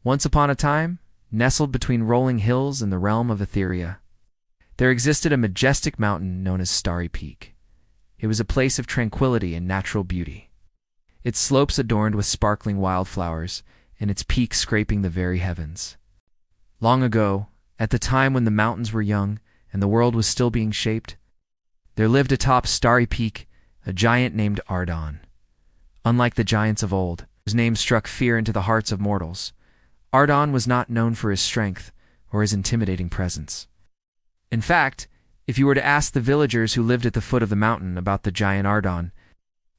Once upon a time, nestled between rolling hills in the realm of Etheria, there existed a majestic mountain known as Starry Peak. It was a place of tranquility and natural beauty, its slopes adorned with sparkling wildflowers, and its peak scraping the very heavens. Long ago, at the time when the mountains were young and the world was still being shaped, there lived atop Starry Peak a giant named Ardon. Unlike the giants of old, whose name struck fear into the hearts of mortals, Ardon was not known for his strength or his intimidating presence. In fact, if you were to ask the villagers who lived at the foot of the mountain about the giant Ardon,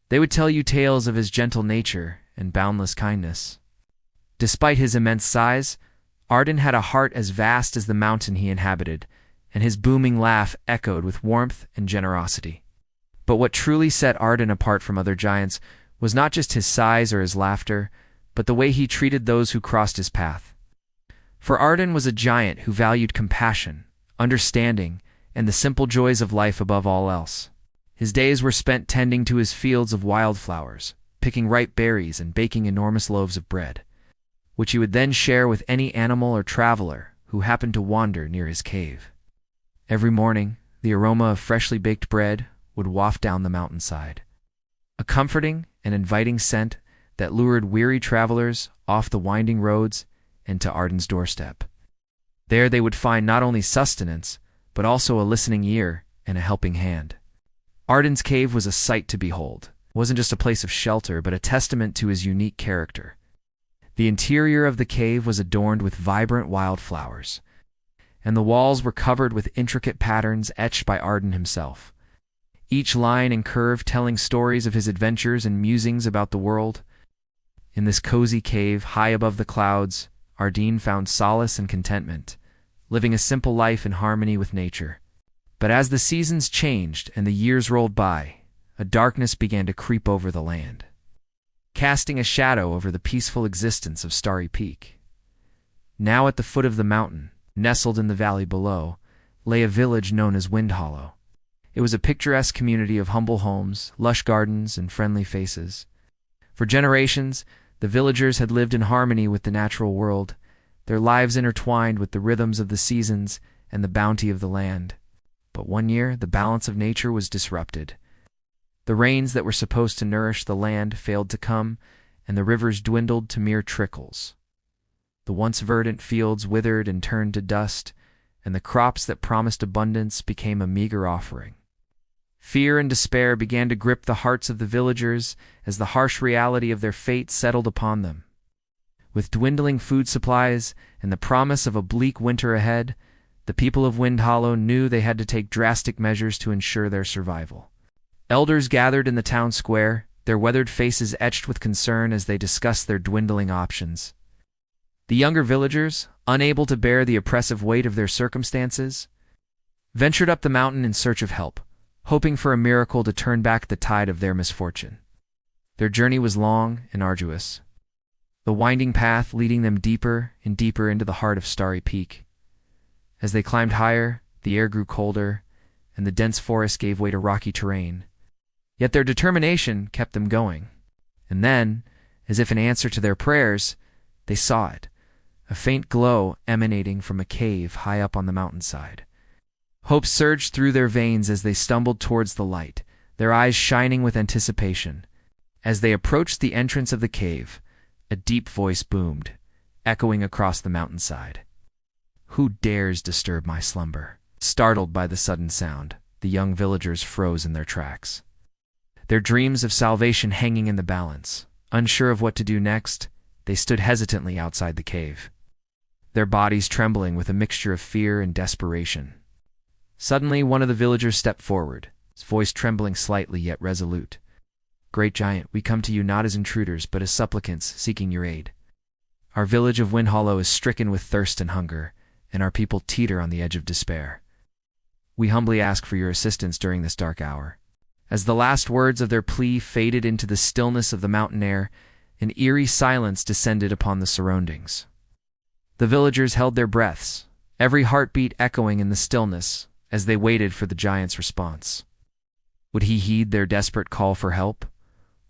they would tell you tales of his gentle nature and boundless kindness. Despite his immense size, Ardon had a heart as vast as the mountain he inhabited, and his booming laugh echoed with warmth and generosity. But what truly set Ardon apart from other giants was not just his size or his laughter, but the way he treated those who crossed his path. For Ardon was a giant who valued compassion, understanding, and the simple joys of life above all else. His days were spent tending to his fields of wildflowers, picking ripe berries and baking enormous loaves of bread, which he would then share with any animal or traveler who happened to wander near his cave. Every morning, the aroma of freshly baked bread would waft down the mountainside, a comforting and inviting scent that lured weary travelers off the winding roads and to Ardon's doorstep. There they would find not only sustenance, but also a listening ear and a helping hand. Ardon's cave was a sight to behold. It wasn't just a place of shelter, but a testament to his unique character. The interior of the cave was adorned with vibrant wildflowers, and the walls were covered with intricate patterns etched by Ardon himself, each line and curve telling stories of his adventures and musings about the world. In this cozy cave, high above the clouds, Ardon found solace and contentment, living a simple life in harmony with nature. But as the seasons changed and the years rolled by, a darkness began to creep over the land, casting a shadow over the peaceful existence of Starry Peak. Now at the foot of the mountain, nestled in the valley below, lay a village known as Wind Hollow. It was a picturesque community of humble homes, lush gardens, and friendly faces. For generations, the villagers had lived in harmony with the natural world, their lives intertwined with the rhythms of the seasons and the bounty of the land. But one year, the balance of nature was disrupted. The rains that were supposed to nourish the land failed to come, and the rivers dwindled to mere trickles. The once verdant fields withered and turned to dust, and the crops that promised abundance became a meager offering. Fear and despair began to grip the hearts of the villagers as the harsh reality of their fate settled upon them. With dwindling food supplies and the promise of a bleak winter ahead, the people of Wind Hollow knew they had to take drastic measures to ensure their survival. Elders gathered in the town square, their weathered faces etched with concern as they discussed their dwindling options. The younger villagers, unable to bear the oppressive weight of their circumstances, ventured up the mountain in search of help, hoping for a miracle to turn back the tide of their misfortune. Their journey was long and arduous, the winding path leading them deeper and deeper into the heart of Starry Peak. As they climbed higher, the air grew colder, and the dense forest gave way to rocky terrain. Yet their determination kept them going. And then, as if in answer to their prayers, they saw it, a faint glow emanating from a cave high up on the mountainside. Hope surged through their veins as they stumbled towards the light, their eyes shining with anticipation. As they approached the entrance of the cave, a deep voice boomed, echoing across the mountainside. "Who dares disturb my slumber?" Startled by the sudden sound, the young villagers froze in their tracks, their dreams of salvation hanging in the balance. Unsure of what to do next, they stood hesitantly outside the cave, their bodies trembling with a mixture of fear and desperation. Suddenly, one of the villagers stepped forward, his voice trembling slightly yet resolute. "Great giant, we come to you not as intruders, but as supplicants seeking your aid. Our village of Wind Hollow is stricken with thirst and hunger, and our people teeter on the edge of despair. We humbly ask for your assistance during this dark hour." As the last words of their plea faded into the stillness of the mountain air, an eerie silence descended upon the surroundings. The villagers held their breaths, every heartbeat echoing in the stillness as they waited for the giant's response. Would he heed their desperate call for help,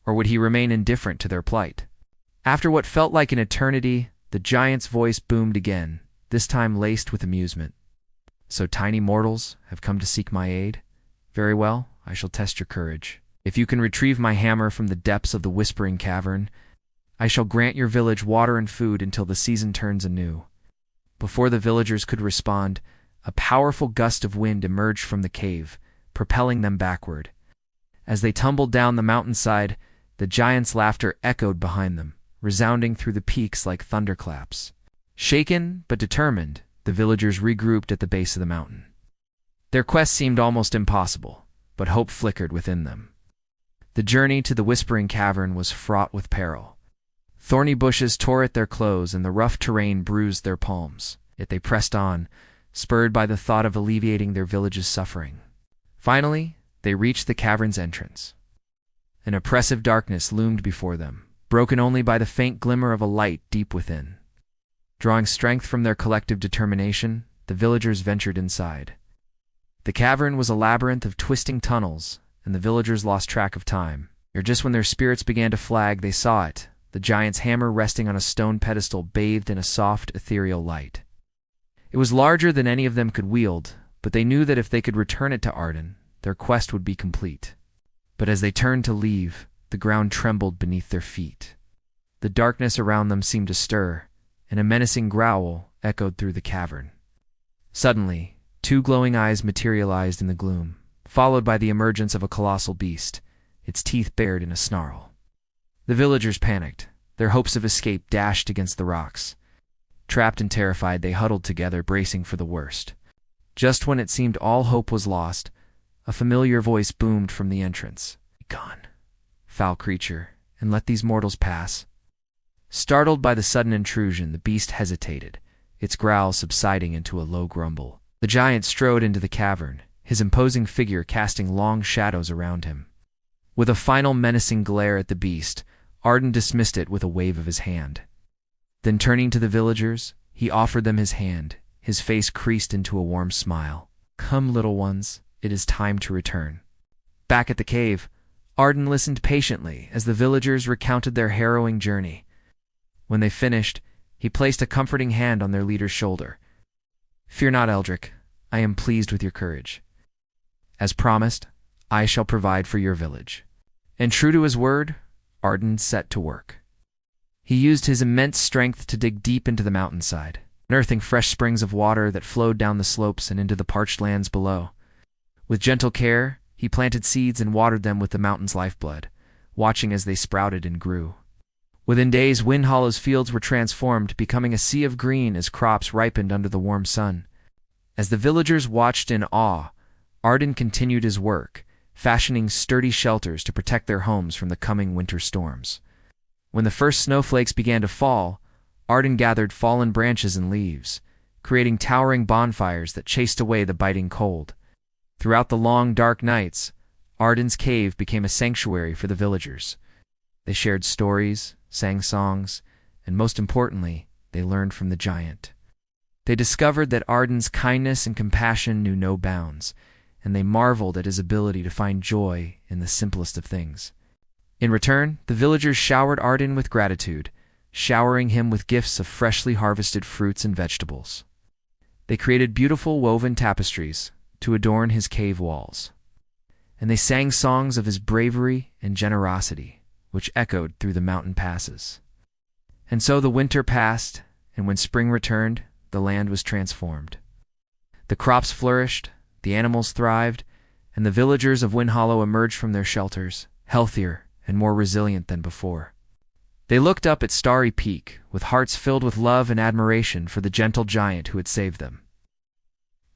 or would he remain indifferent to their plight? After what felt like an eternity, The giant's voice boomed again, this time laced with amusement. "So tiny mortals have come to seek my aid? Very well, I shall test your courage. If you can retrieve my hammer from the depths of the Whispering Cavern, I shall grant your village water and food until the season turns anew." Before the villagers could respond, a powerful gust of wind emerged from the cave, propelling them backward. As they tumbled down the mountainside, the giant's laughter echoed behind them, resounding through the peaks like thunderclaps. Shaken but determined, the villagers regrouped at the base of the mountain. Their quest seemed almost impossible, but hope flickered within them. The journey to the Whispering Cavern was fraught with peril. Thorny bushes tore at their clothes and the rough terrain bruised their palms. Yet they pressed on, spurred by the thought of alleviating their village's suffering. Finally, they reached the cavern's entrance. An oppressive darkness loomed before them, broken only by the faint glimmer of a light deep within. Drawing strength from their collective determination, the villagers ventured inside. The cavern was a labyrinth of twisting tunnels, and the villagers lost track of time. Or just when their spirits began to flag, they saw it, the giant's hammer resting on a stone pedestal bathed in a soft, ethereal light. It was larger than any of them could wield, but they knew that if they could return it to Arden, their quest would be complete. But as they turned to leave, the ground trembled beneath their feet. The darkness around them seemed to stir, and a menacing growl echoed through the cavern. Suddenly, two glowing eyes materialized in the gloom, followed by the emergence of a colossal beast, its teeth bared in a snarl. The villagers panicked, their hopes of escape dashed against the rocks. Trapped and terrified, they huddled together, bracing for the worst. Just when it seemed all hope was lost, a familiar voice boomed from the entrance. "Begone, foul creature, and let these mortals pass." Startled by the sudden intrusion, the beast hesitated, its growl subsiding into a low grumble. The giant strode into the cavern, his imposing figure casting long shadows around him. With a final menacing glare at the beast, Arden dismissed it with a wave of his hand. Then turning to the villagers, he offered them his hand, his face creased into a warm smile. "Come, little ones, it is time to return." Back at the cave, Arden listened patiently as the villagers recounted their harrowing journey. When they finished, he placed a comforting hand on their leader's shoulder. "Fear not, Eldrick. I am pleased with your courage. As promised, I shall provide for your village." And true to his word, Arden set to work. He used his immense strength to dig deep into the mountainside, unearthing fresh springs of water that flowed down the slopes and into the parched lands below. With gentle care, he planted seeds and watered them with the mountain's lifeblood, watching as they sprouted and grew. Within days, Wind Hollow's fields were transformed, becoming a sea of green as crops ripened under the warm sun. As the villagers watched in awe, Arden continued his work, fashioning sturdy shelters to protect their homes from the coming winter storms. When the first snowflakes began to fall, Arden gathered fallen branches and leaves, creating towering bonfires that chased away the biting cold. Throughout the long, dark nights, Arden's cave became a sanctuary for the villagers. They shared stories, sang songs, and most importantly, they learned from the giant. They discovered that Arden's kindness and compassion knew no bounds, and they marveled at his ability to find joy in the simplest of things. In return, the villagers showered Arden with gratitude, showering him with gifts of freshly harvested fruits and vegetables. They created beautiful woven tapestries to adorn his cave walls, and they sang songs of his bravery and generosity, which echoed through the mountain passes. And so the winter passed, and when spring returned, the land was transformed. The crops flourished, the animals thrived, and the villagers of Wind Hollow emerged from their shelters, healthier and more resilient than before. They looked up at Starry Peak, with hearts filled with love and admiration for the gentle giant who had saved them.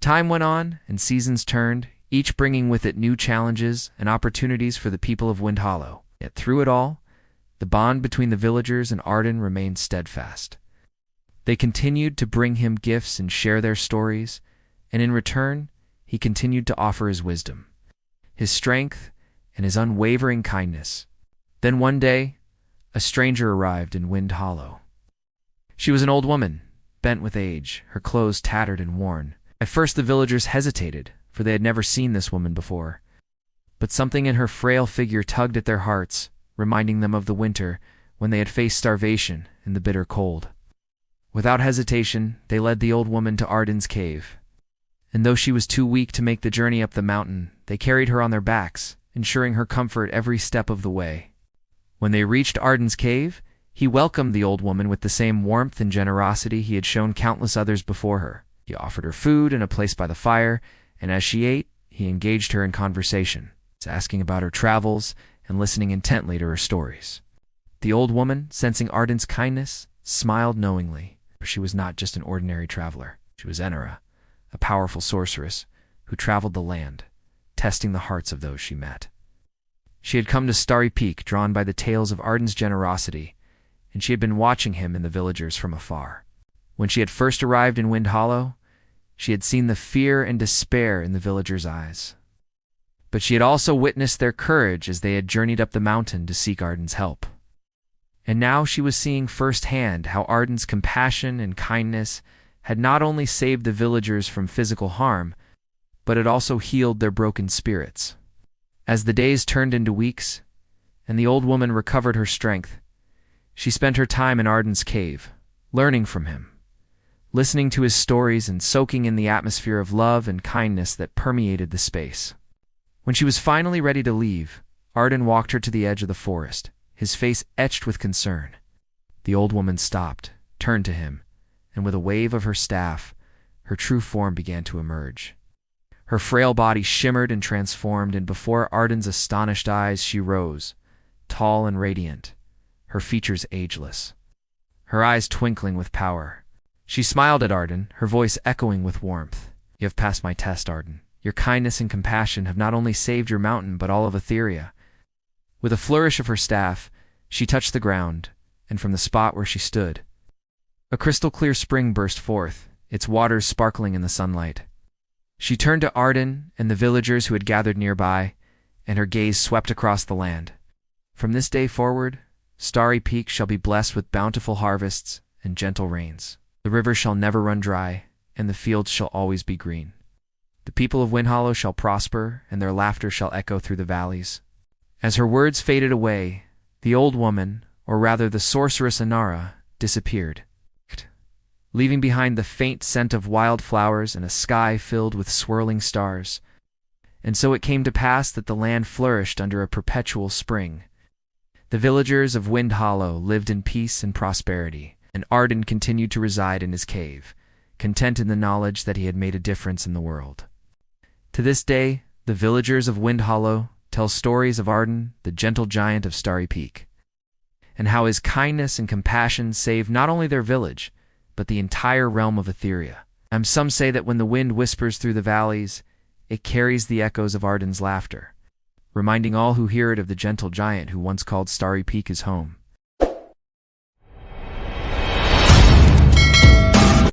Time went on, and seasons turned, each bringing with it new challenges and opportunities for the people of Wind Hollow. Yet through it all, the bond between the villagers and Arden remained steadfast. They continued to bring him gifts and share their stories, and in return, he continued to offer his wisdom, his strength, and his unwavering kindness. Then one day, a stranger arrived in Wind Hollow. She was an old woman, bent with age, her clothes tattered and worn. At first the villagers hesitated, for they had never seen this woman before. But something in her frail figure tugged at their hearts, reminding them of the winter when they had faced starvation and the bitter cold. Without hesitation, they led the old woman to Arden's cave. And though she was too weak to make the journey up the mountain, they carried her on their backs, ensuring her comfort every step of the way. When they reached Arden's cave, he welcomed the old woman with the same warmth and generosity he had shown countless others before her. He offered her food and a place by the fire, and as she ate, he engaged her in conversation, asking about her travels and listening intently to her stories. The old woman, sensing Arden's kindness, smiled knowingly, for she was not just an ordinary traveler. She was Enera, a powerful sorceress who traveled the land, testing the hearts of those she met. She had come to Starry Peak drawn by the tales of Arden's generosity, and she had been watching him and the villagers from afar. When she had first arrived in Wind Hollow, she had seen the fear and despair in the villagers' eyes. But she had also witnessed their courage as they had journeyed up the mountain to seek Arden's help. And now she was seeing firsthand how Arden's compassion and kindness had not only saved the villagers from physical harm, but had also healed their broken spirits. As the days turned into weeks, and the old woman recovered her strength, she spent her time in Arden's cave, learning from him, listening to his stories and soaking in the atmosphere of love and kindness that permeated the space. When she was finally ready to leave, Arden walked her to the edge of the forest, his face etched with concern. The old woman stopped, turned to him, and with a wave of her staff, her true form began to emerge. Her frail body shimmered and transformed, and before Arden's astonished eyes she rose, tall and radiant, her features ageless, her eyes twinkling with power. She smiled at Arden, her voice echoing with warmth. "You have passed my test, Arden. Your kindness and compassion have not only saved your mountain, but all of Etheria." With a flourish of her staff, she touched the ground, and from the spot where she stood, a crystal-clear spring burst forth, its waters sparkling in the sunlight. She turned to Arden and the villagers who had gathered nearby, and her gaze swept across the land. "From this day forward, Starry Peak shall be blessed with bountiful harvests and gentle rains. The river shall never run dry, and the fields shall always be green. The people of Wind Hollow shall prosper, and their laughter shall echo through the valleys." As her words faded away, the old woman, or rather the sorceress Inara, disappeared, leaving behind the faint scent of wildflowers and a sky filled with swirling stars. And so it came to pass that the land flourished under a perpetual spring. The villagers of Wind Hollow lived in peace and prosperity, and Arden continued to reside in his cave, content in the knowledge that he had made a difference in the world. To this day, the villagers of Wind Hollow tell stories of Arden, the gentle giant of Starry Peak, and how his kindness and compassion saved not only their village, but the entire realm of Etheria. And some say that when the wind whispers through the valleys, it carries the echoes of Arden's laughter, reminding all who hear it of the gentle giant who once called Starry Peak his home.